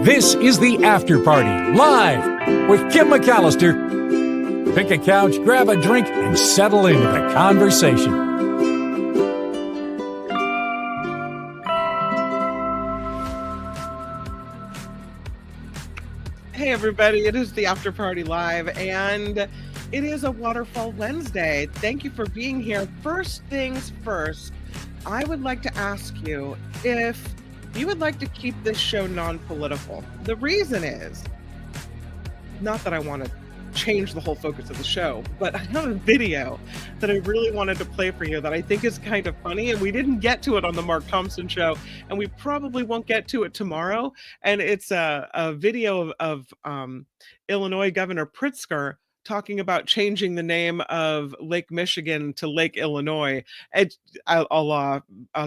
This is the After Party, live with Kim McAllister. Pick a couch, grab a drink, and settle into the conversation. Hey everybody, it is the After Party Live, and it is a Waterfall Wednesday. Thank you for being here. First things first, I would like to ask you if you would like to keep this show non-political. The reason is, not that I want to change the whole focus of the show, but I have a video that I really wanted to play for you that I think is kind of funny, and we didn't get to it on the Mark Thompson show, and we probably won't get to it tomorrow. And it's a video of Illinois Governor Pritzker talking about changing the name of Lake Michigan to Lake Illinois, a la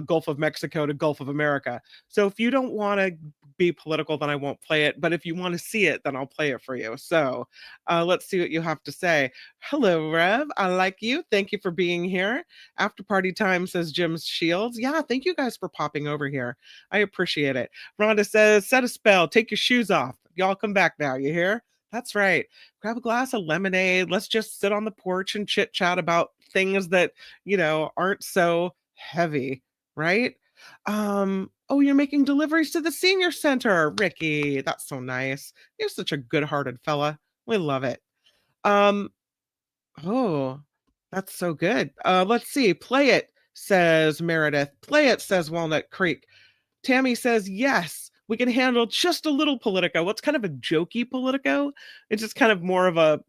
Gulf of Mexico to Gulf of America. So if you don't want to be political, then I won't play it. But if you want to see it, then I'll play it for you. So let's see what you have to say. Hello, Rev. I like you. Thank you for being here. After party time, says Jim Shields. Yeah, thank you guys for popping over here. I appreciate it. Rhonda says, set a spell. Take your shoes off. Y'all come back now. You hear? That's right. Grab a glass of lemonade. Let's just sit on the porch and chit chat about things that, aren't so heavy, right? Oh, you're making deliveries to the senior center, Ricky. That's so nice. You're such a good-hearted fella. We love it. Oh, that's so good. Let's see. Play it, says Meredith. Play it, says Walnut Creek. Tammy says, yes, we can handle just a little Politico. What's kind of a jokey Politico? It's just kind of more of a,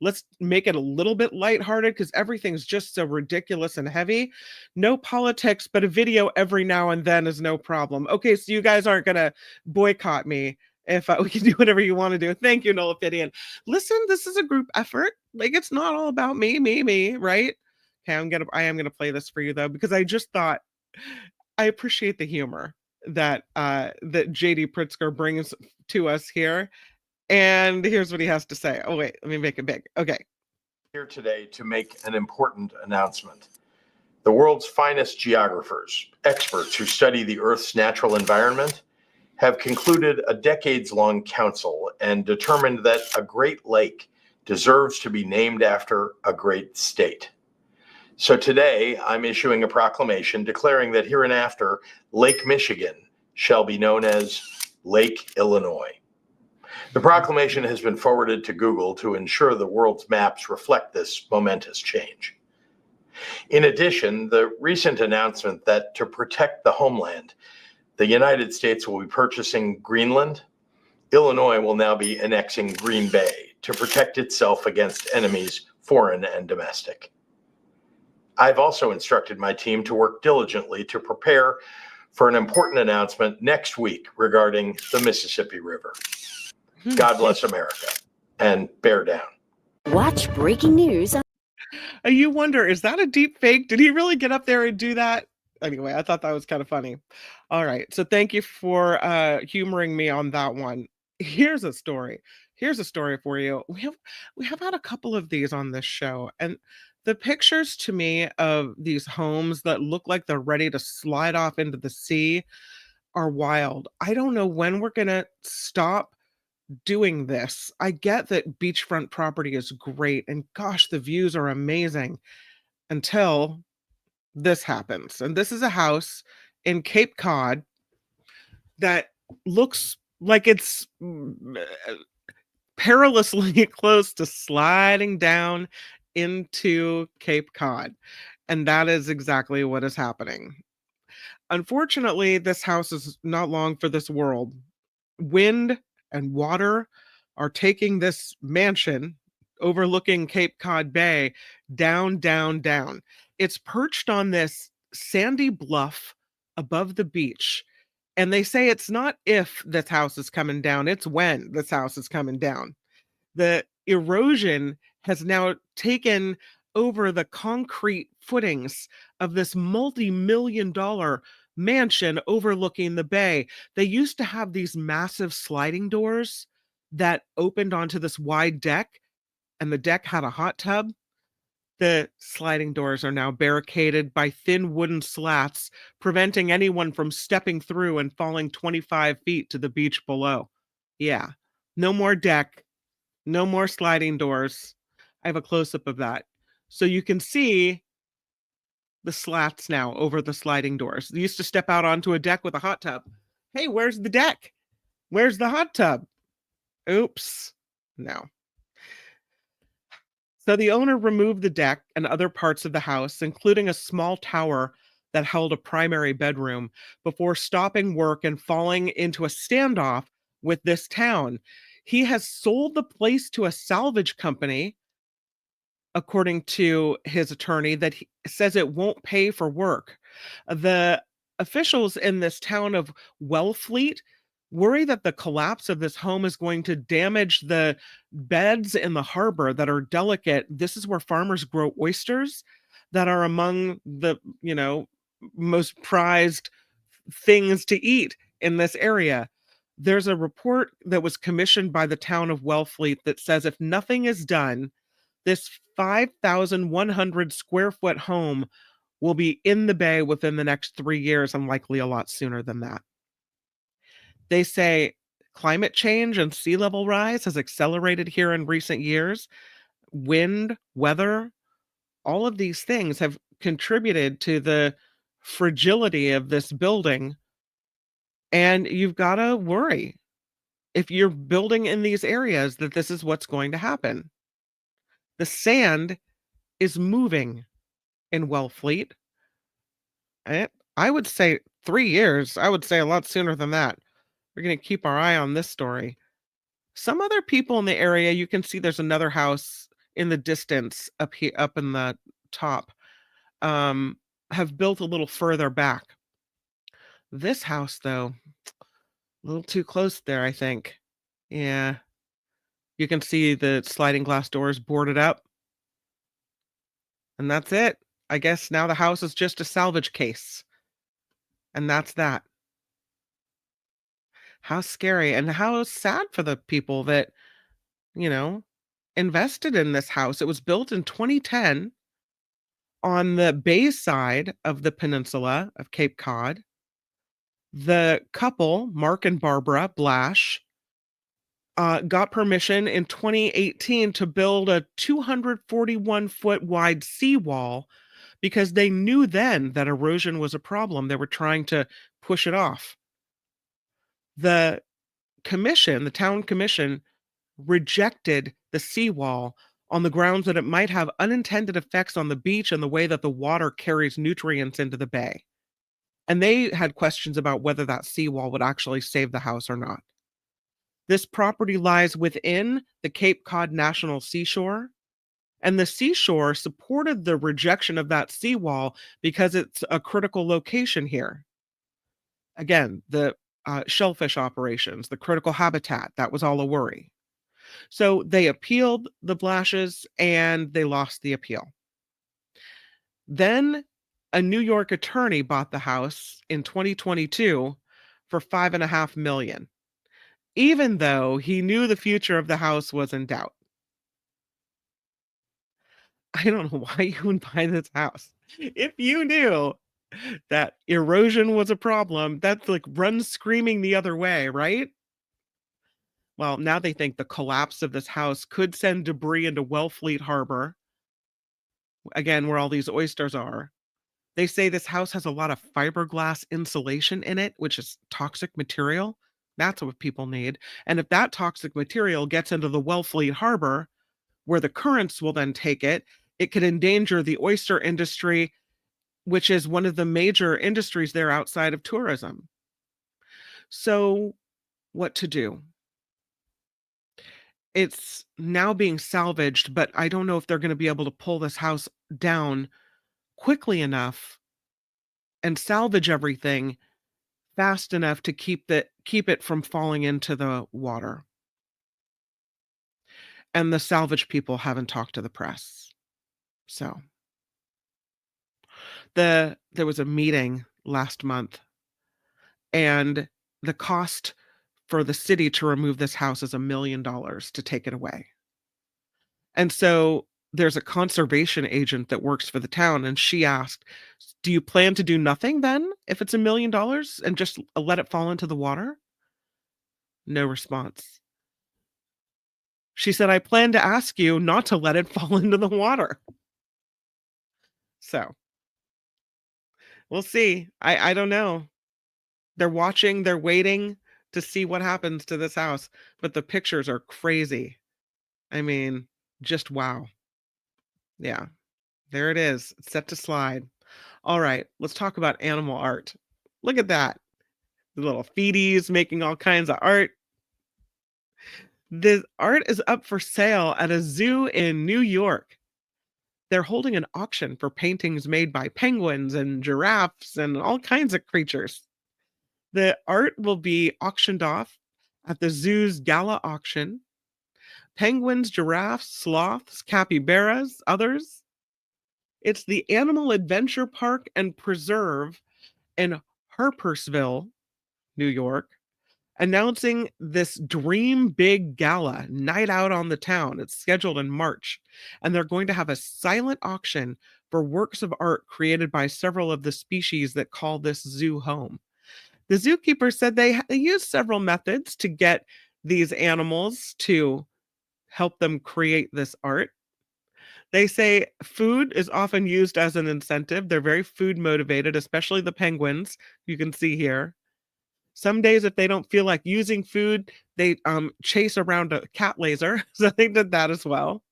let's make it a little bit lighthearted because everything's just so ridiculous and heavy. No politics, but a video every now and then is no problem. Okay, so you guys aren't going to boycott me if we can do whatever you want to do. Thank you, Nolapidian. Listen, this is a group effort. It's not all about me, right? Okay, I am gonna play this for you though, because I just thought I appreciate the humor that JD Pritzker brings to us here. And here's what he has to say. Oh, wait, let me make it big. Okay. Here today to make an important announcement. The world's finest geographers, experts who study the Earth's natural environment, have concluded a decades-long council and determined that a Great Lake deserves to be named after a great state. So today, I'm issuing a proclamation declaring that hereinafter, Lake Michigan shall be known as Lake Illinois. The proclamation has been forwarded to Google to ensure the world's maps reflect this momentous change. In addition, the recent announcement that to protect the homeland, the United States will be purchasing Greenland, Illinois will now be annexing Green Bay to protect itself against enemies, foreign and domestic. I've also instructed my team to work diligently to prepare for an important announcement next week regarding the Mississippi River. God bless America and bear down. Watch breaking news. You wonder, is that a deep fake? Did he really get up there and do that? Anyway, I thought that was kind of funny. All right. So thank you for humoring me on that one. Here's a story for you. We have had a couple of these on this show, and the pictures to me of these homes that look like they're ready to slide off into the sea are wild. I don't know when we're going to stop doing this. I get that beachfront property is great, and gosh, the views are amazing until this happens. And this is a house in Cape Cod that looks like it's perilously close to sliding down into Cape Cod. And that is exactly what is happening. Unfortunately, this house is not long for this world. Wind and water are taking this mansion overlooking Cape Cod Bay down, down, down. It's perched on this sandy bluff above the beach. And they say it's not if this house is coming down, it's when this house is coming down. The erosion has now taken over the concrete footings of this multi-million-dollar mansion overlooking the bay. They used to have these massive sliding doors that opened onto this wide deck, and the deck had a hot tub. The sliding doors are now barricaded by thin wooden slats, preventing anyone from stepping through and falling 25 feet to the beach below. Yeah, no more deck, no more sliding doors. I have a close up of that. So you can see the slats now over the sliding doors. They used to step out onto a deck with a hot tub. Hey, where's the deck? Where's the hot tub? Oops. No. So the owner removed the deck and other parts of the house, including a small tower that held a primary bedroom, before stopping work and falling into a standoff with this town. He has sold the place to a salvage company, according to his attorney, that he says it won't pay for work. The officials in this town of Wellfleet worry that the collapse of this home is going to damage the beds in the harbor that are delicate. This is where farmers grow oysters that are among the, most prized things to eat in this area. There's a report that was commissioned by the town of Wellfleet that says if nothing is done, this 5,100 square foot home will be in the bay within the next 3 years, and likely a lot sooner than that. They say climate change and sea level rise has accelerated here in recent years. Wind, weather, all of these things have contributed to the fragility of this building. And you've got to worry if you're building in these areas that this is what's going to happen. The sand is moving in Wellfleet. I would say 3 years. I would say a lot sooner than that. We're going to keep our eye on this story. Some other people in the area, you can see there's another house in the distance up here, up in the top, have built a little further back. This house, though, a little too close there, I think. Yeah. You can see the sliding glass doors boarded up. And that's it. I guess now the house is just a salvage case. And that's that. How scary and how sad for the people that, you know, invested in this house. It was built in 2010 on the bay side of the peninsula of Cape Cod. The couple, Mark and Barbara Blash, got permission in 2018 to build a 241-foot wide seawall because they knew then that erosion was a problem. They were trying to push it off. The town commission, rejected the seawall on the grounds that it might have unintended effects on the beach and the way that the water carries nutrients into the bay. And they had questions about whether that seawall would actually save the house or not. This property lies within the Cape Cod National Seashore, and the seashore supported the rejection of that seawall because it's a critical location here. Again, the shellfish operations, the critical habitat, that was all a worry. So they appealed the Blashes and they lost the appeal. Then a New York attorney bought the house in 2022 for $5.5 million, even though he knew the future of the house was in doubt. I don't know why you would buy this house. If you knew that erosion was a problem, that's like run screaming the other way, right? Well, now they think the collapse of this house could send debris into Wellfleet Harbor, again, where all these oysters are. They say this house has a lot of fiberglass insulation in it, which is toxic material. That's what people need. And if that toxic material gets into the Wellfleet Harbor, where the currents will then take it, it could endanger the oyster industry, which is one of the major industries there outside of tourism. So, what to do? It's now being salvaged, but I don't know if they're going to be able to pull this house down quickly enough and salvage everything fast enough to keep it from falling into the water. And the salvage people haven't talked to the press. So there was a meeting last month, and the cost for the city to remove this house is $1 million to take it away. And so there's a conservation agent that works for the town, and she asked, "Do you plan to do nothing then if it's $1 million and just let it fall into the water?" No response. She said, "I plan to ask you not to let it fall into the water." So we'll see. I don't know. They're watching, they're waiting to see what happens to this house, but the pictures are crazy. I mean, just wow. Yeah, there it is. It's set to slide. All right, let's talk about animal art. Look at that. The little feeties making all kinds of art. The art is up for sale at a zoo in New York. They're holding an auction for paintings made by penguins and giraffes and all kinds of creatures. The art will be auctioned off at the zoo's gala auction. Penguins, giraffes, sloths, capybaras, others. It's the Animal Adventure Park and Preserve in Harpersville, New York, announcing this Dream Big Gala night out on the town. It's scheduled in March, and they're going to have a silent auction for works of art created by several of the species that call this zoo home. The zookeeper said they used several methods to get these animals to help them create this art. They say food is often used as an incentive. They're very food motivated, especially the penguins, you can see here. Some days, if they don't feel like using food, they chase around a cat laser. So they did that as well.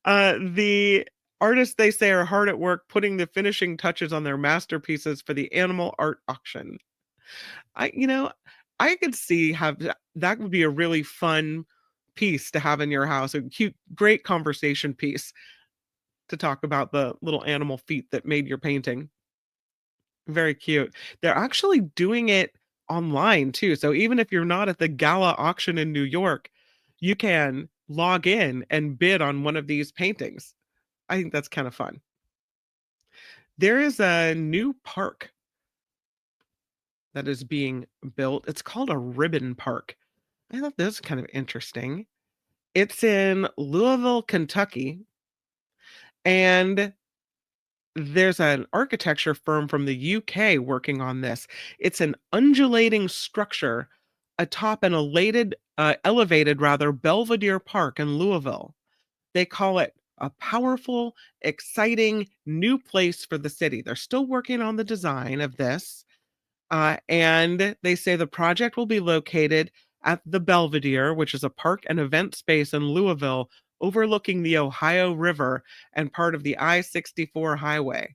The artists, they say, are hard at work putting the finishing touches on their masterpieces for the animal art auction. I, you know, I could see how that would be a really fun piece to have in your house, a cute, great conversation piece to talk about the little animal feet that made your painting. Very cute. They're actually doing it online too. So even if you're not at the gala auction in New York, you can log in and bid on one of these paintings. I think that's kind of fun. There is a new park that is being built. It's called a ribbon park. I thought this was kind of interesting. It's in Louisville, Kentucky, and there's an architecture firm from the UK working on this. It's an undulating structure atop an elevated rather Belvedere Park in Louisville. They call it a powerful, exciting new place for the city. They're still working on the design of this. And they say the project will be located at the Belvedere, which is a park and event space in Louisville, overlooking the Ohio River and part of the I-64 highway.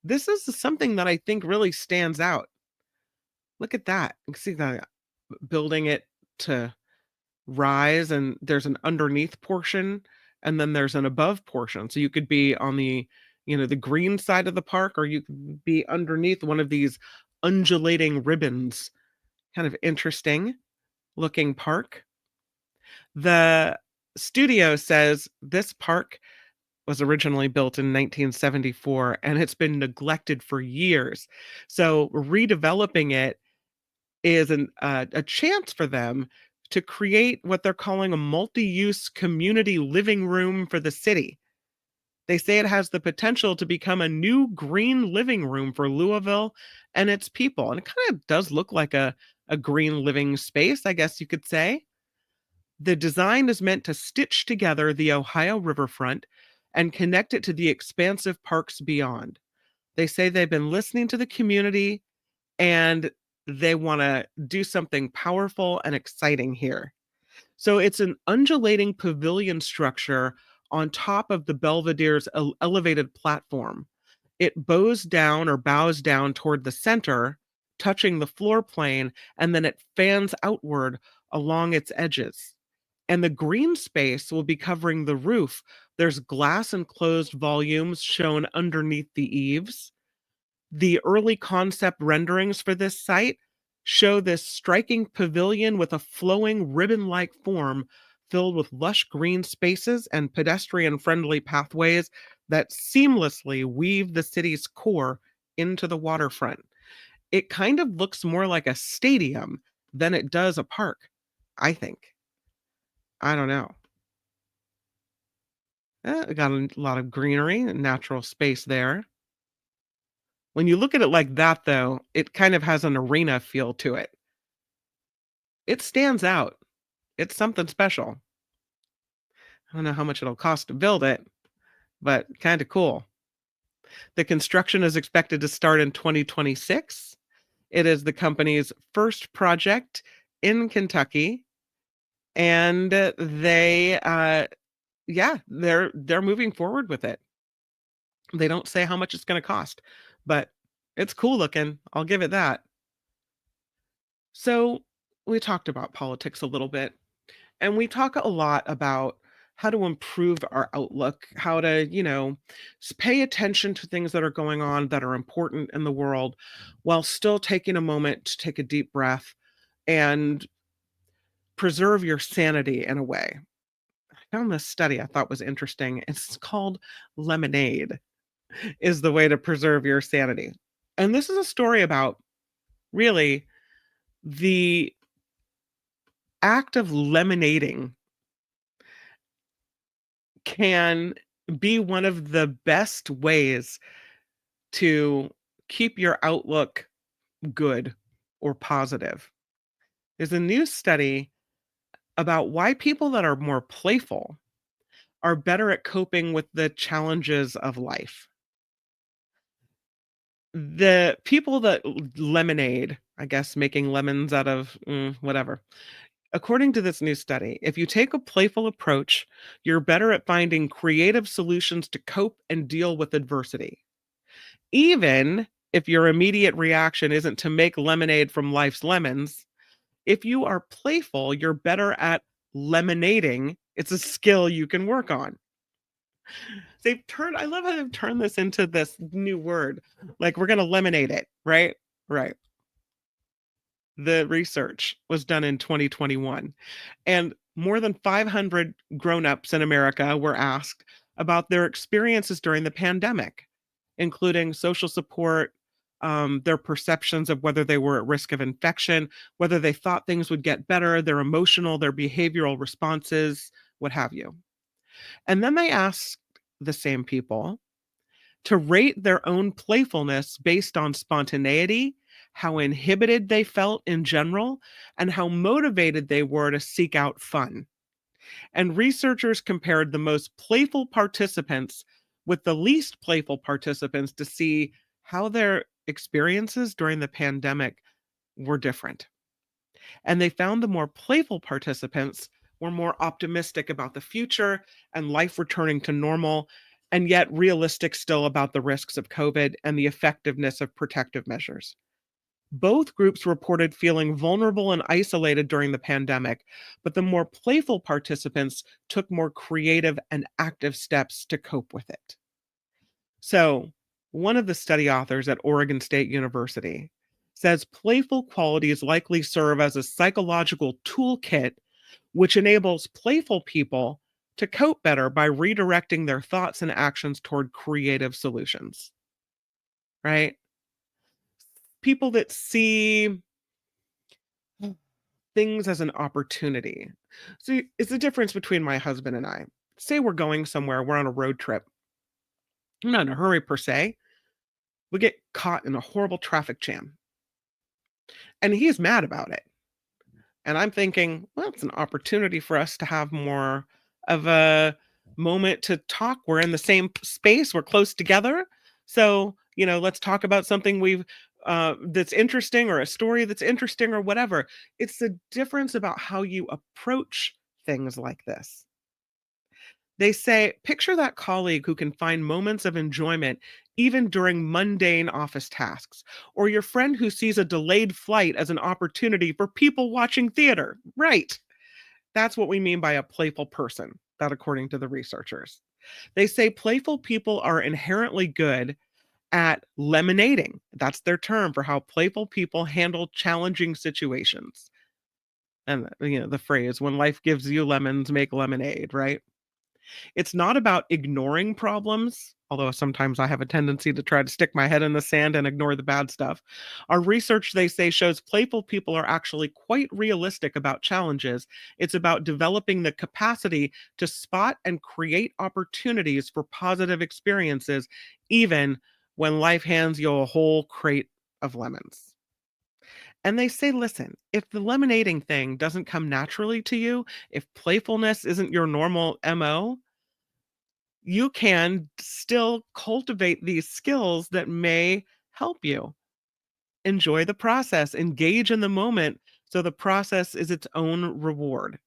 This is something that I think really stands out. Look at that. You can see that building it to rise, and there's an underneath portion, and then there's an above portion. So you could be on the green side of the park, or you could be underneath one of these undulating ribbons. Kind of interesting looking park. The studio says this park was originally built in 1974 and it's been neglected for years. So redeveloping it is a chance for them to create what they're calling a multi-use community living room for the city. They say it has the potential to become a new green living room for Louisville and its people. And it kind of does look like a green living space, I guess you could say. The design is meant to stitch together the Ohio riverfront and connect it to the expansive parks beyond. They say they've been listening to the community and they want to do something powerful and exciting here. So it's an undulating pavilion structure on top of the Belvedere's elevated platform. It bows down toward the center, touching the floor plane, and then it fans outward along its edges. And the green space will be covering the roof. There's glass enclosed volumes shown underneath the eaves. The early concept renderings for this site show this striking pavilion with a flowing ribbon-like form filled with lush green spaces and pedestrian-friendly pathways that seamlessly weave the city's core into the waterfront. It kind of looks more like a stadium than it does a park, I think. I don't know. We got a lot of greenery and natural space there. When you look at it like that, though, it kind of has an arena feel to it. It stands out. It's something special. I don't know how much it'll cost to build it, but kind of cool. The construction is expected to start in 2026. It is the company's first project in Kentucky, and they're moving forward with it. They don't say how much it's going to cost, but it's cool looking. I'll give it that. So, we talked about politics a little bit, and we talk a lot about how to improve our outlook, how to, pay attention to things that are going on that are important in the world while still taking a moment to take a deep breath and preserve your sanity in a way. I found this study I thought was interesting. It's called Lemonade is the way to preserve your sanity. And this is a story about really the act of lemonading can be one of the best ways to keep your outlook good or positive. There's a new study about why people that are more playful are better at coping with the challenges of life. The people that lemonade, I guess making lemons out of whatever. According to this new study, if you take a playful approach, you're better at finding creative solutions to cope and deal with adversity. Even if your immediate reaction isn't to make lemonade from life's lemons, if you are playful, you're better at lemonading. It's a skill you can work on. I love how they've turned this into this new word. Like we're going to lemonade it, right? Right. The research was done in 2021, and more than 500 grown-ups in America were asked about their experiences during the pandemic, including social support, their perceptions of whether they were at risk of infection, whether they thought things would get better, their emotional, their behavioral responses, what have you. And then they asked the same people to rate their own playfulness based on spontaneity, how inhibited they felt in general, and how motivated they were to seek out fun. And researchers compared the most playful participants with the least playful participants to see how their experiences during the pandemic were different. And they found the more playful participants were more optimistic about the future and life returning to normal, and yet realistic still about the risks of COVID and the effectiveness of protective measures. Both groups reported feeling vulnerable and isolated during the pandemic, but the more playful participants took more creative and active steps to cope with it. So, one of the study authors at Oregon State University says playful qualities likely serve as a psychological toolkit which enables playful people to cope better by redirecting their thoughts and actions toward creative solutions. Right? People that see things as an opportunity. So it's the difference between my husband and I. Say we're going somewhere, we're on a road trip. I'm not in a hurry per se. We get caught in a horrible traffic jam. And he's mad about it. And I'm thinking, well, it's an opportunity for us to have more of a moment to talk. We're in the same space, we're close together. So, let's talk about something that's interesting, or a story that's interesting, or whatever. It's the difference about how you approach things like this. They say, picture that colleague who can find moments of enjoyment even during mundane office tasks, or your friend who sees a delayed flight as an opportunity for people watching theater. Right. That's what we mean by a playful person, that according to the researchers. They say playful people are inherently good at lemonading. That's their term for how playful people handle challenging situations. And the phrase, when life gives you lemons, make lemonade, right? It's not about ignoring problems, although sometimes I have a tendency to try to stick my head in the sand and ignore the bad stuff. Our research, they say, shows playful people are actually quite realistic about challenges. It's about developing the capacity to spot and create opportunities for positive experiences, even when life hands you a whole crate of lemons. And they say, listen, if the lemonading thing doesn't come naturally to you, if playfulness isn't your normal MO, you can still cultivate these skills that may help you. Enjoy the process, engage in the moment so the process is its own reward.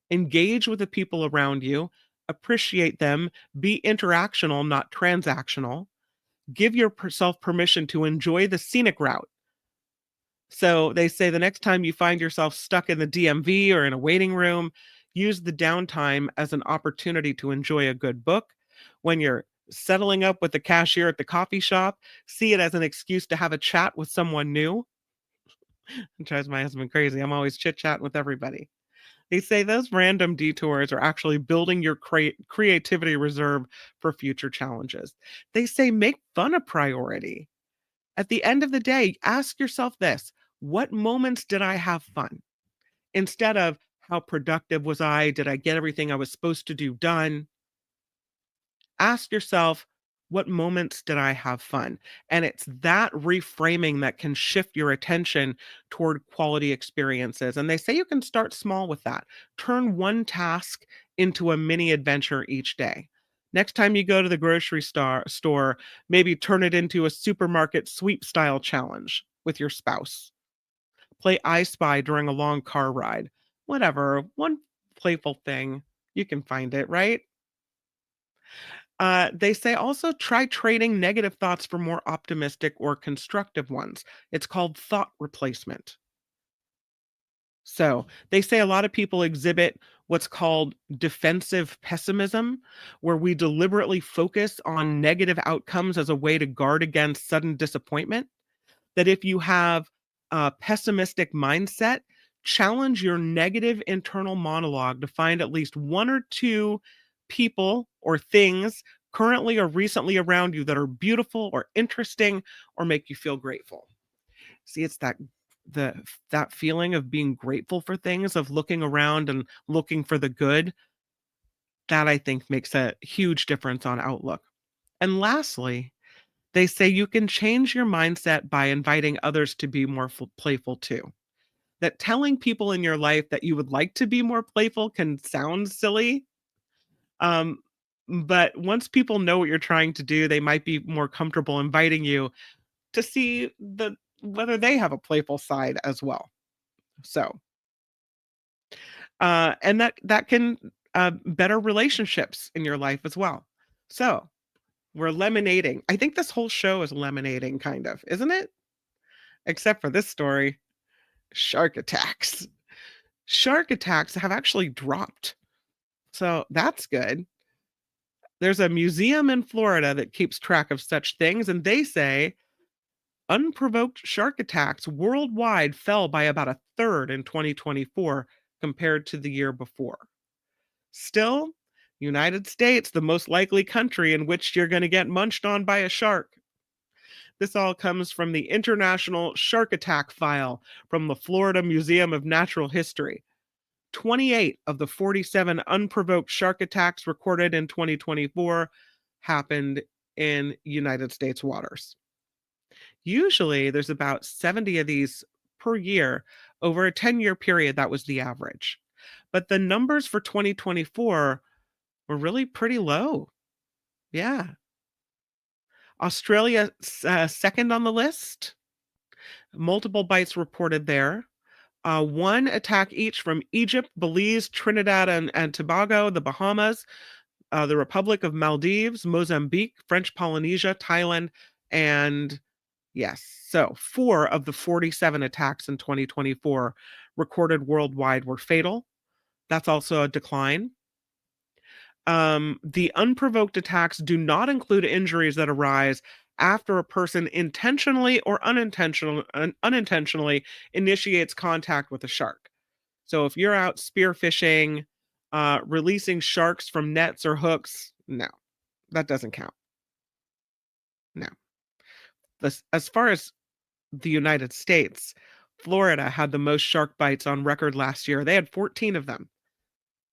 Engage with the people around you, appreciate them, be interactional, not transactional. Give yourself permission to enjoy the scenic route. So they say the next time you find yourself stuck in the DMV or in a waiting room, use the downtime as an opportunity to enjoy a good book. When you're settling up with the cashier at the coffee shop, see it as an excuse to have a chat with someone new. It drives my husband crazy. I'm always chit chatting with everybody. They say those random detours are actually building your creativity reserve for future challenges. They say make fun a priority. At the end of the day, ask yourself this: what moments did I have fun? Instead of how productive was I? Did I get everything I was supposed to do done? Ask yourself, what moments did I have fun? And it's that reframing that can shift your attention toward quality experiences. And they say you can start small with that. Turn one task into a mini adventure each day. Next time you go to the grocery store, maybe turn it into a supermarket sweep style challenge with your spouse. Play I Spy during a long car ride. Whatever, one playful thing. You can find it, right? They say also try trading negative thoughts for more optimistic or constructive ones. It's called thought replacement. So they say a lot of people exhibit what's called defensive pessimism, where we deliberately focus on negative outcomes as a way to guard against sudden disappointment. That if you have a pessimistic mindset, challenge your negative internal monologue to find at least one or two people or things currently or recently around you that are beautiful or interesting or make you feel grateful. See, it's the that feeling of being grateful for things, of looking around and looking for the good, that I think makes a huge difference on outlook. And lastly, they say you can change your mindset by inviting others to be more playful too. That telling people in your life that you would like to be more playful can sound silly. Um, but once people know what you're trying to do, they might be more comfortable inviting you to see whether they have a playful side as well. So, and that can better relationships in your life as well. So, we're lemonading. I think this whole show is lemonading, kind of, isn't it? Except for this story, shark attacks. Shark attacks have actually dropped. So that's good. There's a museum in Florida that keeps track of such things, and they say unprovoked shark attacks worldwide fell by about a third in 2024 compared to the year before. Still, United States, the most likely country in which you're going to get munched on by a shark. This all comes from the International Shark Attack File from the Florida Museum of Natural History. 28 of the 47 unprovoked shark attacks recorded in 2024 happened in United States waters. Usually, there's about 70 of these per year. Over a 10-year period, that was the average. But the numbers for 2024 were really pretty low. Yeah. Australia, second on the list. Multiple bites reported there. One attack each from Egypt, Belize, Trinidad and Tobago, the Bahamas, the Republic of Maldives, Mozambique, French Polynesia, Thailand, and yes, so 4 of the 47 attacks in 2024 recorded worldwide were fatal. That's also a decline. The unprovoked attacks do not include injuries that arise after a person intentionally or unintentionally initiates contact with a shark. So if you're out spearfishing, Releasing sharks from nets or hooks, no, that doesn't count. No. As far as the United States, Florida had the most shark bites on record last year. They had 14 of them.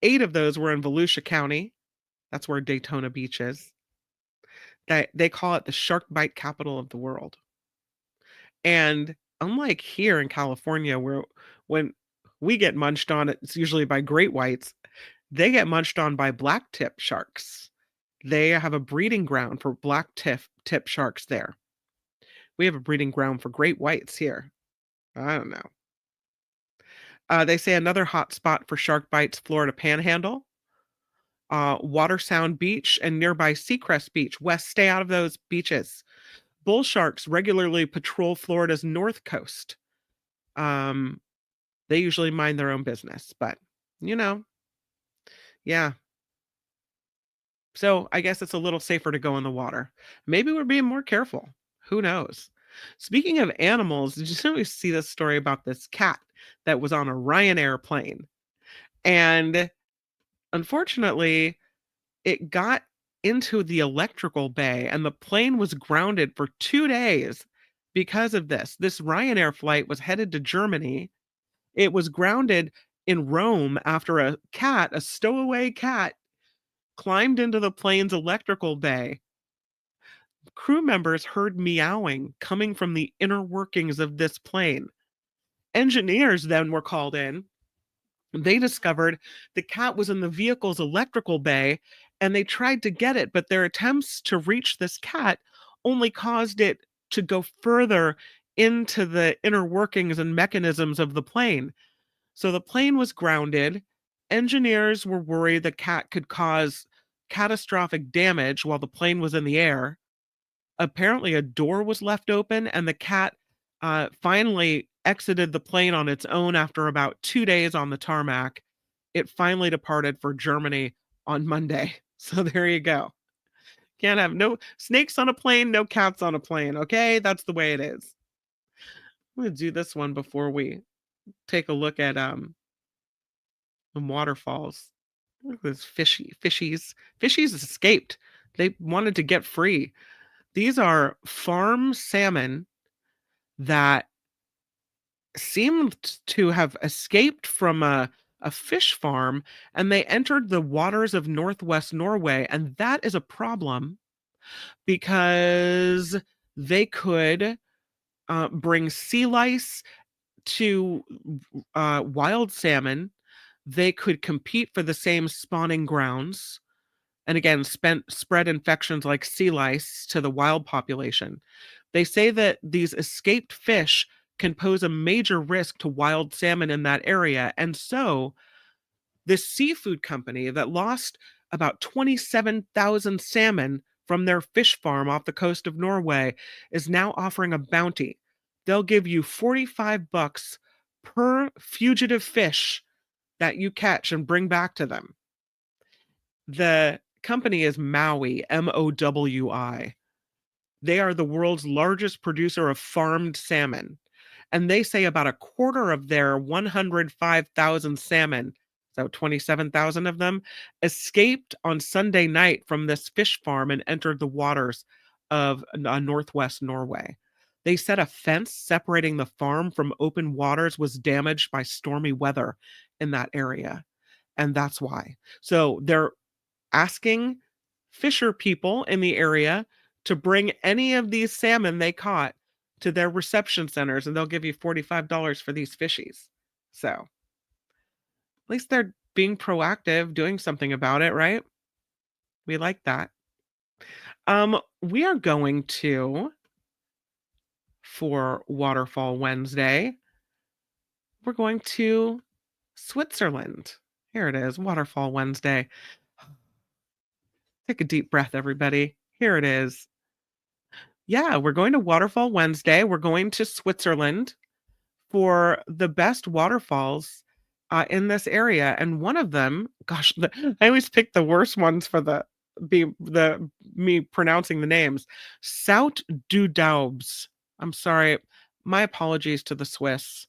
8 of those were in Volusia County. That's where Daytona Beach is. They call it the shark bite capital of the world. And unlike here in California, where when we get munched on, it's usually by great whites, they get munched on by black tip sharks. They have a breeding ground for black tip sharks there. We have a breeding ground for great whites here. I don't know. They say another hot spot for shark bites, Florida Panhandle, Water Sound Beach, and nearby Seacrest Beach. West, stay out of those beaches. Bull sharks regularly patrol Florida's north coast. They usually mind their own business, but yeah. So I guess it's a little safer to go in the water. Maybe we're being more careful. Who knows? Speaking of animals, did you see this story about this cat that was on a Ryanair plane? And unfortunately, it got into the electrical bay and the plane was grounded for 2 days because of this. This Ryanair flight was headed to Germany. It was grounded in Rome after a stowaway cat, climbed into the plane's electrical bay. Crew members heard meowing coming from the inner workings of this plane. Engineers then were called in. They discovered the cat was in the vehicle's electrical bay and they tried to get it, but their attempts to reach this cat only caused it to go further into the inner workings and mechanisms of the plane. So the plane was grounded. Engineers were worried the cat could cause catastrophic damage while the plane was in the air. Apparently, a door was left open, and the cat finally exited the plane on its own after about 2 days on the tarmac. It finally departed for Germany on Monday. So there you go. Can't have no snakes on a plane, no cats on a plane. Okay, that's the way it is. I'm gonna do this one before we take a look at some waterfalls. Look at this fishies. Fishies escaped. They wanted to get free. These are farm salmon that seemed to have escaped from a fish farm, and they entered the waters of northwest Norway. And that is a problem because they could bring sea lice to wild salmon. They could compete for the same spawning grounds. And again, spread infections like sea lice to the wild population. They say that these escaped fish can pose a major risk to wild salmon in that area. And so this seafood company that lost about 27,000 salmon from their fish farm off the coast of Norway is now offering a bounty. They'll give you $45 per fugitive fish that you catch and bring back to them. The company is Mowi, Mowi. They are the world's largest producer of farmed salmon. And they say about a quarter of their 105,000 salmon, so 27,000 of them, escaped on Sunday night from this fish farm and entered the waters of northwest Norway. They said a fence separating the farm from open waters was damaged by stormy weather in that area. And that's why. So they're asking fisher people in the area to bring any of these salmon they caught to their reception centers, and they'll give you $45 for these fishies. So at least they're being proactive, doing something about it, right? We like that. We are going to, for Waterfall Wednesday, we're going to Switzerland. Here it is, Waterfall Wednesday. Take a deep breath, everybody. Here it is. Yeah, we're going to Waterfall Wednesday. We're going to Switzerland for the best waterfalls in this area. And one of them, gosh, I always pick the worst ones for me pronouncing the names. Sout du Daubs. I'm sorry. My apologies to the Swiss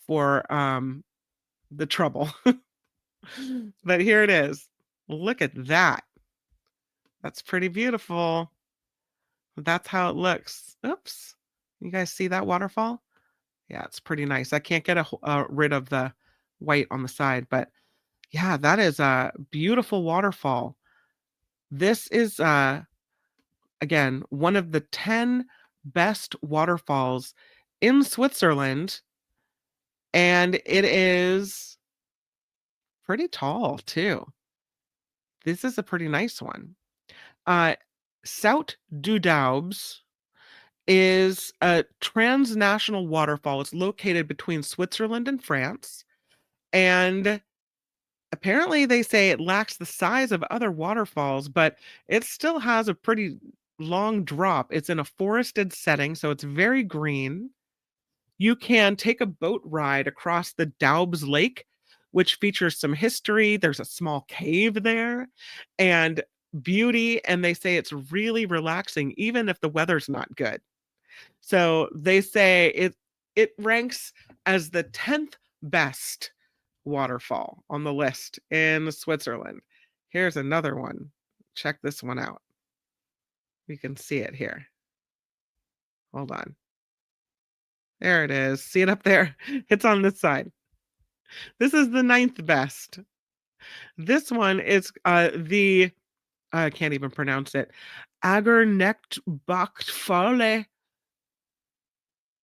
for the trouble. But here it is. Look at that. That's pretty beautiful. That's how it looks. Oops. You guys see that waterfall? Yeah, it's pretty nice. I can't get rid of the white on the side, but yeah, that is a beautiful waterfall. This is again one of the 10 best waterfalls in Switzerland, and it is pretty tall too. This is a pretty nice one. Sout du Daubes is a transnational waterfall. It's located between Switzerland and France, and apparently they say it lacks the size of other waterfalls, but it still has a pretty long drop. It's in a forested setting, so it's very green. You can take a boat ride across the Doubs Lake, which features some history. There's a small cave there and beauty, and they say it's really relaxing even if the weather's not good. So they say it ranks as the 10th best waterfall on the list in Switzerland. Here's another one. Check this one out. You can see it here. Hold on. There it is. See it up there? It's on this side. This is the 9th best. This one is the I can't even pronounce it. Agernechtbachfall.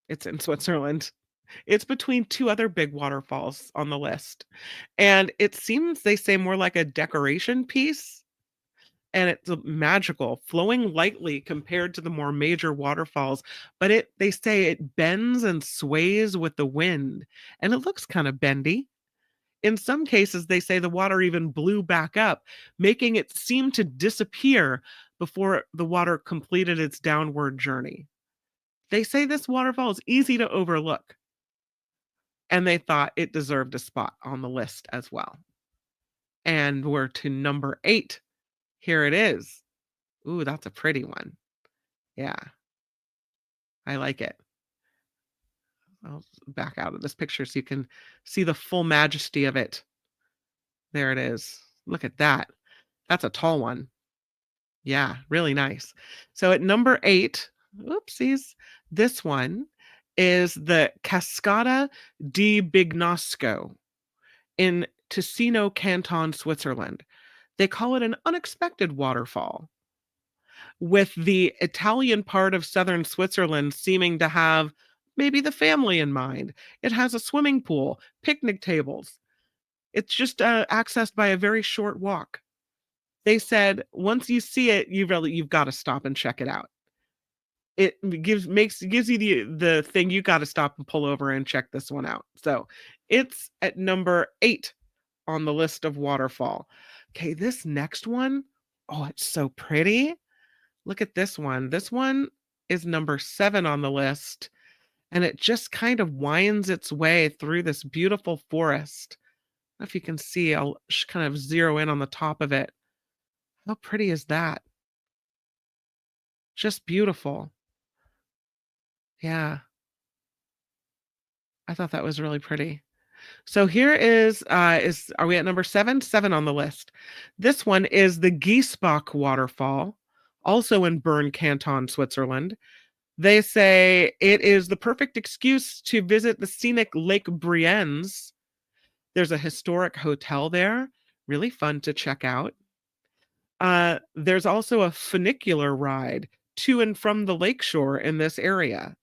It's in Switzerland. It's between two other big waterfalls on the list. And it seems they say more like a decoration piece. And it's magical, flowing lightly compared to the more major waterfalls. But they say it bends and sways with the wind. And it looks kind of bendy. In some cases, they say the water even blew back up, making it seem to disappear before the water completed its downward journey. They say this waterfall is easy to overlook, and they thought it deserved a spot on the list as well. And we're to number 8. Here it is. Ooh, that's a pretty one. Yeah, I like it. I'll back out of this picture so you can see the full majesty of it. There it is. Look at that. That's a tall one. Yeah, really nice. So at number 8, oopsies, this one is the Cascada di Bignosco in Ticino Canton, Switzerland. They call it an unexpected waterfall, with the Italian part of southern Switzerland seeming to have maybe the family in mind. It has a swimming pool, picnic tables. It's just accessed by a very short walk. They said once you see it, you've got to stop and check it out. It gives you the thing you got to stop and pull over and check this one out. So it's at number 8 on the list of waterfall. Okay, this next one, oh, it's so pretty. Look at this one. This one is number 7 on the list, and it just kind of winds its way through this beautiful forest. I don't know if you can see, I'll kind of zero in on the top of it. How pretty is that? Just beautiful. Yeah. I thought that was really pretty. So here are we at number 7? 7 on the list. This one is the Giesbach waterfall, also in Bern Canton, Switzerland. They say it is the perfect excuse to visit the scenic Lake Brienz. There's a historic hotel there, really fun to check out. There's also a funicular ride to and from the lakeshore in this area.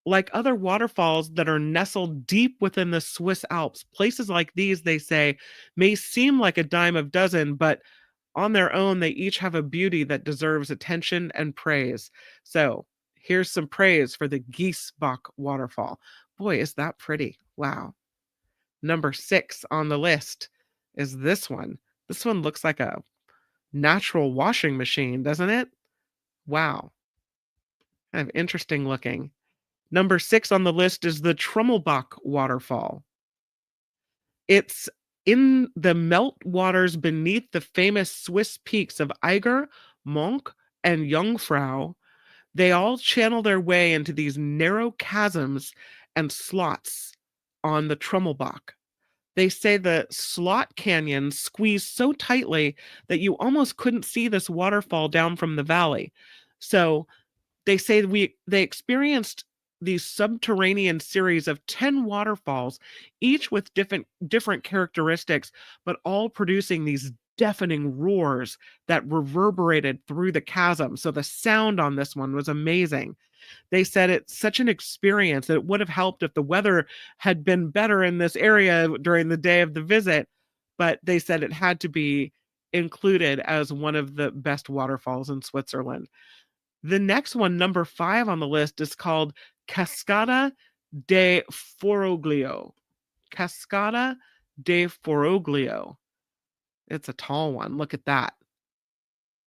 Like other waterfalls that are nestled deep within the Swiss Alps, places like these, they say, may seem like a dime a dozen, but on their own, they each have a beauty that deserves attention and praise. So here's some praise for the Giesbach waterfall. Boy, is that pretty. Wow. Number 6 on the list is this one. This one looks like a natural washing machine, doesn't it? Wow. Kind of interesting looking. Number 6 on the list is the Trummelbach waterfall. It's in the melt waters beneath the famous Swiss peaks of Eiger, Monch, and Jungfrau. They all channel their way into these narrow chasms and slots on the Trummelbach. They say the slot canyon squeezed so tightly that you almost couldn't see this waterfall down from the valley. So they say they experienced these subterranean series of 10 waterfalls, each with different characteristics, but all producing these deafening roars that reverberated through the chasm. So the sound on this one was amazing. They said it's such an experience that it would have helped if the weather had been better in this area during the day of the visit, but they said it had to be included as one of the best waterfalls in Switzerland. The next one, number 5 on the list, is called Cascada de Foroglio. Cascada de Foroglio. It's a tall one. Look at that.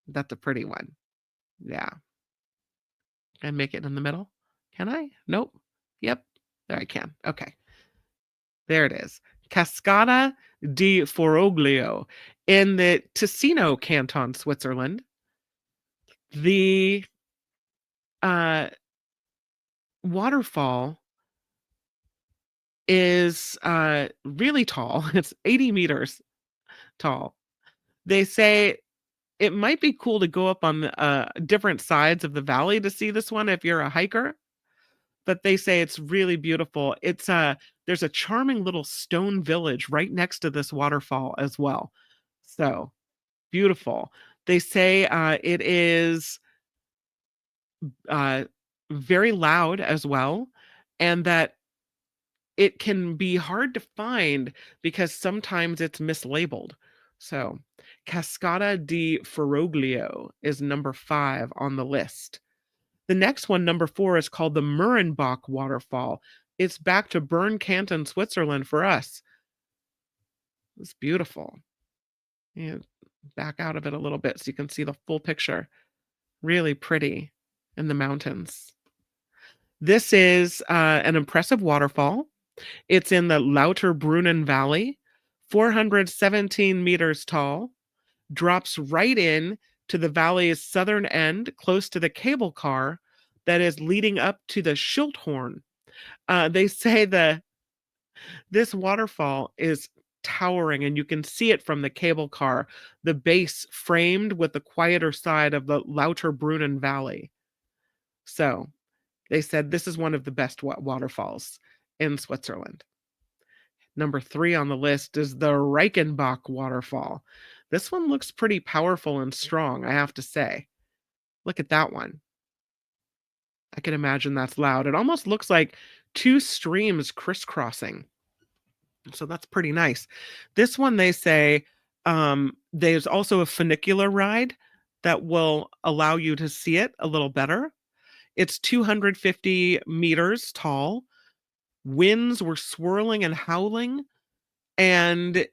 That's a pretty one. Yeah. And make it in the middle. Can I? Nope. Yep. There I can. Okay. There it is. Cascada di Foroglio in the Ticino canton, Switzerland. The waterfall is really tall. It's 80 meters tall. They say it might be cool to go up on different sides of the valley to see this one if you're a hiker, but they say it's really beautiful. It's there's a charming little stone village right next to this waterfall as well. So beautiful. They say it is very loud as well, and that it can be hard to find because sometimes it's mislabeled. So Cascada di Foroglio is number 5 on the list. The next one, number 4, is called the Murenbach Waterfall. It's back to Bern Canton, Switzerland for us. It's beautiful. And back out of it a little bit so you can see the full picture. Really pretty in the mountains. This is an impressive waterfall. It's in the Lauterbrunnen Valley, 417 meters tall, drops right in to the valley's southern end, close to the cable car that is leading up to the Schilthorn. They say this waterfall is towering, and you can see it from the cable car, the base framed with the quieter side of the Lauterbrunnen Valley. So they said this is one of the best waterfalls in Switzerland. Number 3 on the list is the Reichenbach waterfall. This one looks pretty powerful and strong, I have to say. Look at that one. I can imagine that's loud. It almost looks like 2 streams crisscrossing. So that's pretty nice. This one, they say, there's also a funicular ride that will allow you to see it a little better. It's 250 meters tall. Winds were swirling and howling, and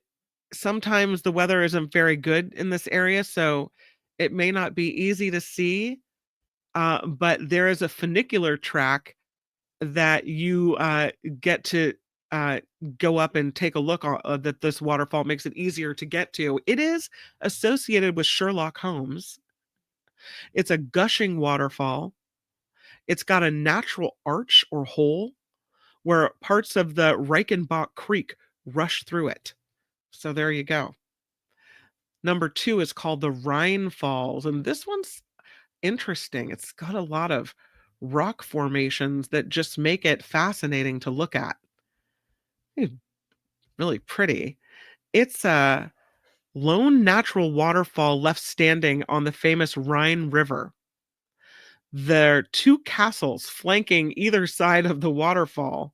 sometimes the weather isn't very good in this area, so it may not be easy to see, but there is a funicular track that you get to go up and take a look on, that this waterfall makes it easier to get to. It is associated with Sherlock Holmes. It's a gushing waterfall. It's got a natural arch or hole where parts of the Reichenbach Creek rush through it. So there you go. Number 2 is called the Rhine Falls, and this one's interesting. It's got a lot of rock formations that just make it fascinating to look at. It's really pretty. It's a lone natural waterfall left standing on the famous Rhine River. There are 2 castles flanking either side of the waterfall.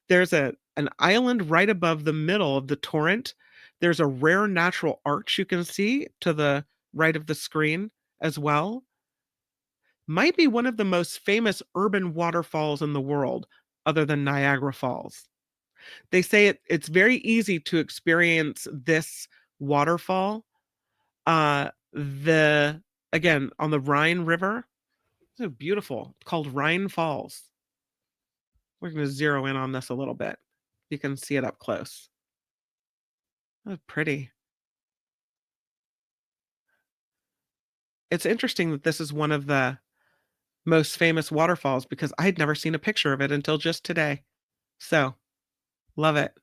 There's an island right above the middle of the torrent. There's a rare natural arch you can see to the right of the screen as well. Might be one of the most famous urban waterfalls in the world, other than Niagara Falls. They say it's very easy to experience this waterfall. Again, on the Rhine River. So beautiful. It's called Rhine Falls. We're going to zero in on this a little bit. You can see it up close. Oh, pretty. It's interesting that this is one of the most famous waterfalls because I had never seen a picture of it until just today. So, love it.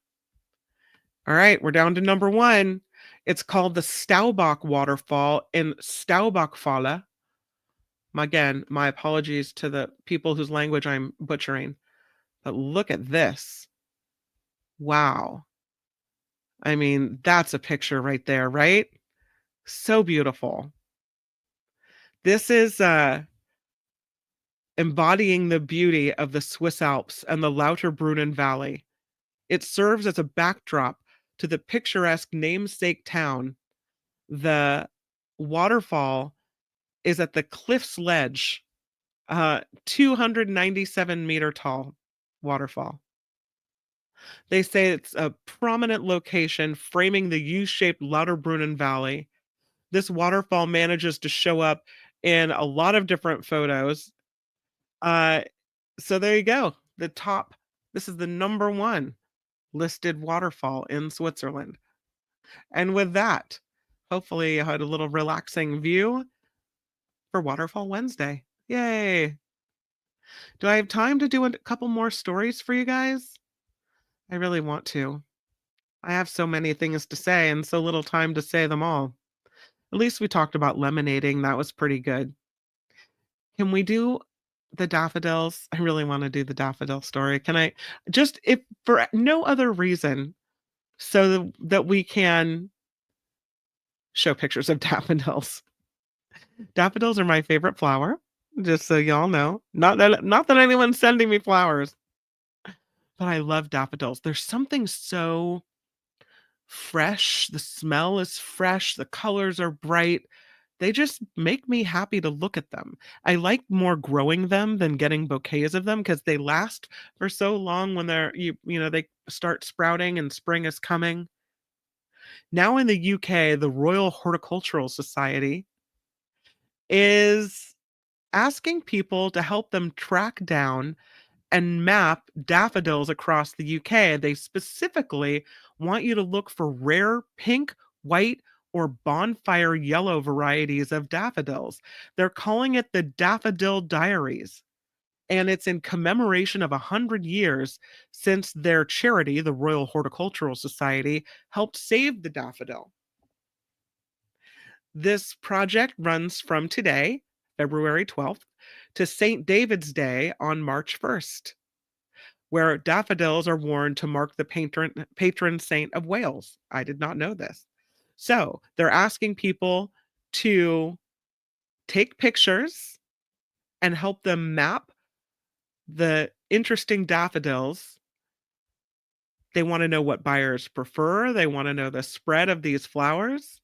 All right, we're down to number one. It's called the Staubach Waterfall in Staubachfalle. Again, my apologies to the people whose language I'm butchering. But look at this. Wow. I mean, that's a picture right there, right? So beautiful. This is embodying the beauty of the Swiss Alps and the Lauterbrunnen Valley. It serves as a backdrop to the picturesque namesake town. The waterfall is at the Cliff's Ledge, 297-meter tall waterfall. They say it's a prominent location framing the U-shaped Lauterbrunnen Valley. This waterfall manages to show up in a lot of different photos. So there you go. This is the number one listed waterfall in Switzerland. And with that, hopefully you had a little relaxing view for Waterfall Wednesday. Yay! Do I have time to do a couple more stories for you guys? I really want to. I have so many things to say and so little time to say them all. At least we talked about lemonading. That was pretty good. Can we do the daffodils? I really want to do the daffodil story. Can I just, if for no other reason, so that we can show pictures of daffodils? Daffodils are my favorite flower, just so y'all know. Not that anyone's sending me flowers, but I love daffodils. There's something so fresh. The smell is fresh. The colors are bright. They just make me happy to look at them. I like more growing them than getting bouquets of them because they last for so long when they start sprouting and spring is coming. Now in the UK, the Royal Horticultural Society is asking people to help them track down and map daffodils across the UK. They specifically want you to look for rare pink, white, or bonfire yellow varieties of daffodils. They're calling it the Daffodil Diaries. And it's in commemoration of 100 years since their charity, the Royal Horticultural Society, helped save the daffodil. This project runs from today, February 12th, to St. David's Day on March 1st, where daffodils are worn to mark the patron saint of Wales. I did not know this. So they're asking people to take pictures and help them map the interesting daffodils. They want to know what buyers prefer. They want to know the spread of these flowers.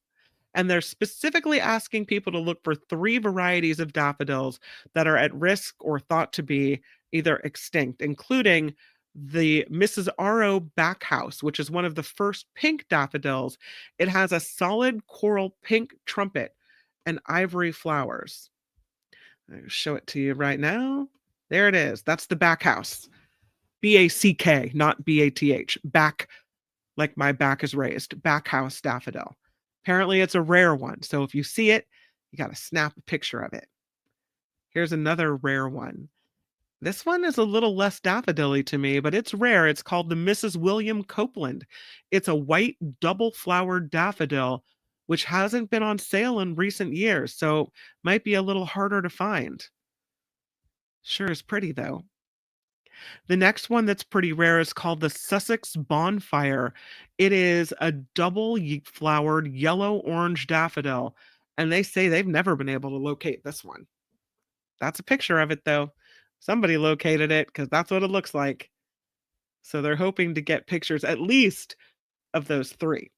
And they're specifically asking people to look for 3 varieties of daffodils that are at risk or thought to be either extinct, including the Mrs. R.O. Backhouse, which is one of the first pink daffodils. It has a solid coral pink trumpet and ivory flowers. I'll show it to you right now. There it is. That's the Backhouse. B-A-C-K, not B-A-T-H. Back, like my back is raised. Backhouse daffodil. Apparently it's a rare one, so if you see it, you got to snap a picture of it. Here's another rare one. This one is a little less daffodil-y to me, but it's rare. It's called the Mrs. William Copeland. It's a white double-flowered daffodil, which hasn't been on sale in recent years, so might be a little harder to find. Sure is pretty, though. The next one that's pretty rare is called the Sussex Bonfire. It is a double-flowered yellow-orange daffodil, and they say they've never been able to locate this one. That's a picture of it, though. Somebody located it because that's what it looks like. So they're hoping to get pictures at least of those 3.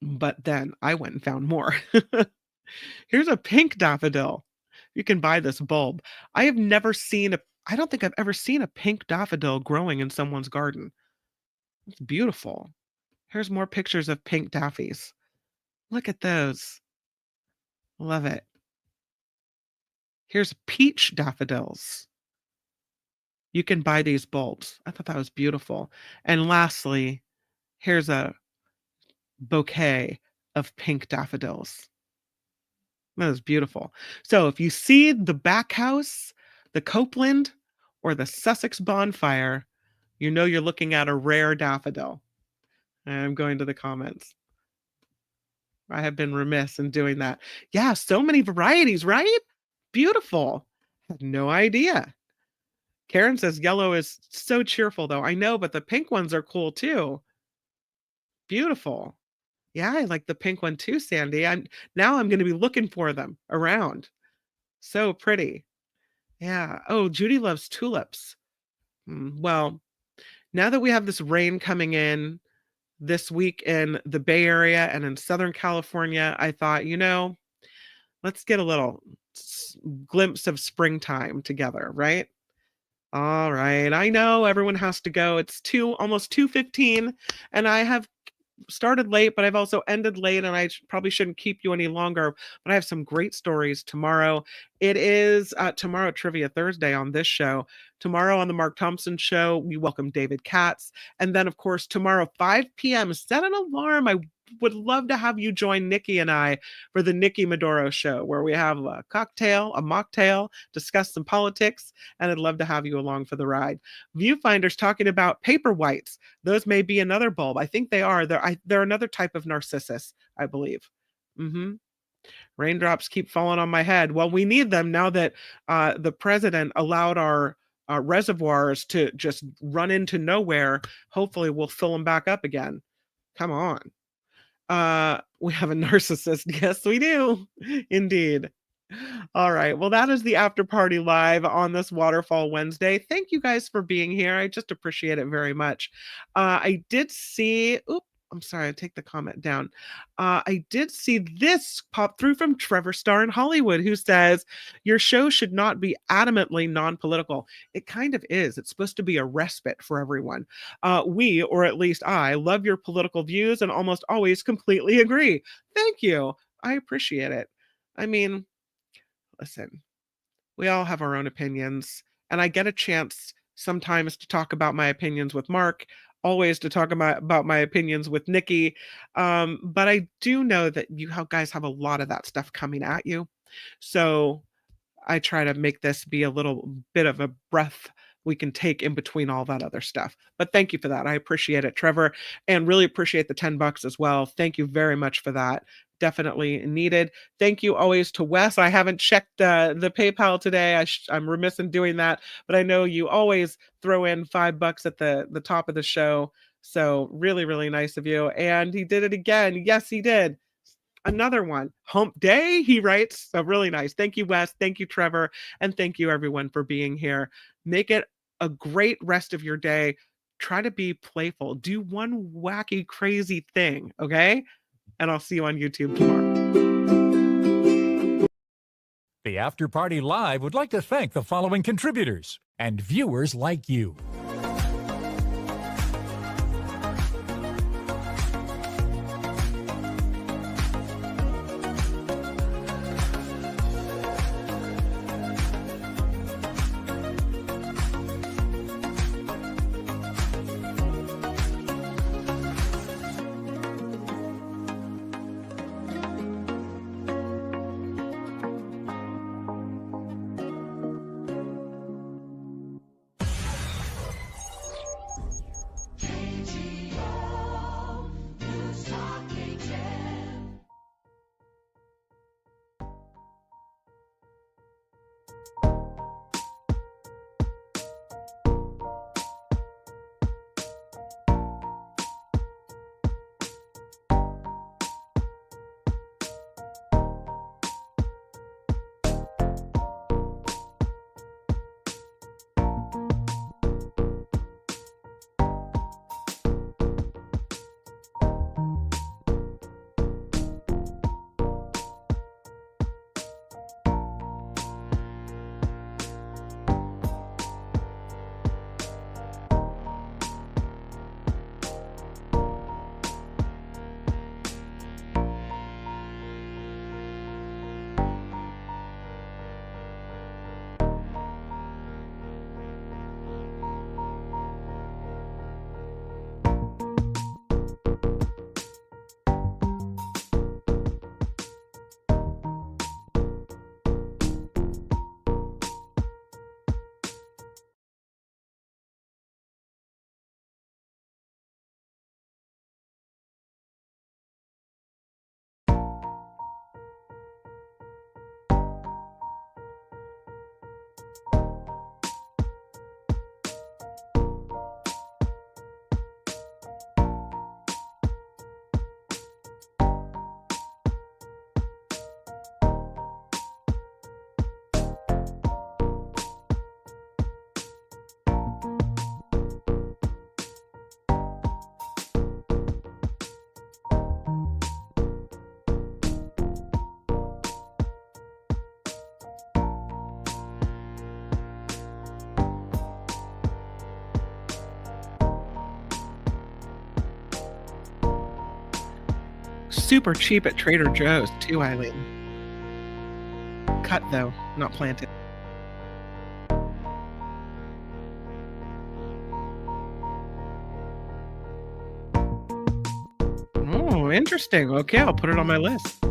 But then I went and found more. Here's a pink daffodil. You can buy this bulb. I don't think I've ever seen a pink daffodil growing in someone's garden. It's beautiful. Here's more pictures of pink daffies. Look at those. Love it. Here's peach daffodils. You can buy these bulbs. I thought that was beautiful. And lastly, here's a bouquet of pink daffodils. That is beautiful. So if you see the Backhouse, the Copeland, or the Sussex Bonfire, you know you're looking at a rare daffodil. I'm going to the comments. I have been remiss in doing that. Yeah, so many varieties, right? Beautiful. Had no idea. Karen says yellow is so cheerful, though. I know, but the pink ones are cool too. Beautiful. Yeah, I like the pink one too, Sandy. I'm going to be looking for them around. So pretty. Yeah. Oh, Judy loves tulips. Well, now that we have this rain coming in this week in the Bay Area and in Southern California, I thought, let's get a little glimpse of springtime together, right? All right. I know everyone has to go. It's almost 2:15, and I have started late, but I've also ended late, and I probably shouldn't keep you any longer. But I have some great stories tomorrow. It is tomorrow Trivia Thursday on this show. Tomorrow on the Mark Thompson Show, we welcome David Katz. And then, of course, tomorrow, 5 p.m., set an alarm. I would love to have you join Nikki and I for the Nikki Maduro Show, where we have a cocktail, a mocktail, discuss some politics, and I'd love to have you along for the ride. Viewfinder's talking about paper whites. Those may be another bulb. I think they are. They're another type of narcissus, I believe. Raindrops keep falling on my head. Well, we need them now that the president allowed our reservoirs to just run into nowhere. Hopefully we'll fill them back up again. Come on. We have a narcissist. Yes, we do. Indeed. All right. Well, that is the After Party Live on this Waterfall Wednesday. Thank you guys for being here. I just appreciate it very much. I did see, I'm sorry, I take the comment down. I did see this pop through from Trevor Starr in Hollywood, who says, your show should not be adamantly non-political. It kind of is. It's supposed to be a respite for everyone. We, or at least I, love your political views and almost always completely agree. Thank you. I appreciate it. I mean, listen, we all have our own opinions, and I get a chance sometimes to talk about my opinions with Mark, always to talk about my opinions with Nikki. But I do know that you guys have a lot of that stuff coming at you. So I try to make this be a little bit of a breath we can take in between all that other stuff. But thank you for that. I appreciate it, Trevor, and really appreciate the $10 as well. Thank you very much for that. Definitely needed. Thank you always to Wes. I haven't checked the PayPal today. I'm remiss in doing that, but I know you always throw in $5 at the top of the show. So really, really nice of you. And he did it again. Yes, he did. Another one. Hump day, he writes. So really nice. Thank you, Wes. Thank you, Trevor. And thank you, everyone, for being here. Make it a great rest of your day. Try to be playful. Do one wacky, crazy thing, okay? And I'll see you on YouTube tomorrow. The After Party Live would like to thank the following contributors and viewers like you. super cheap at Trader Joe's too, Eileen. Cut though, not planted. Oh, interesting. Okay, I'll put it on my list.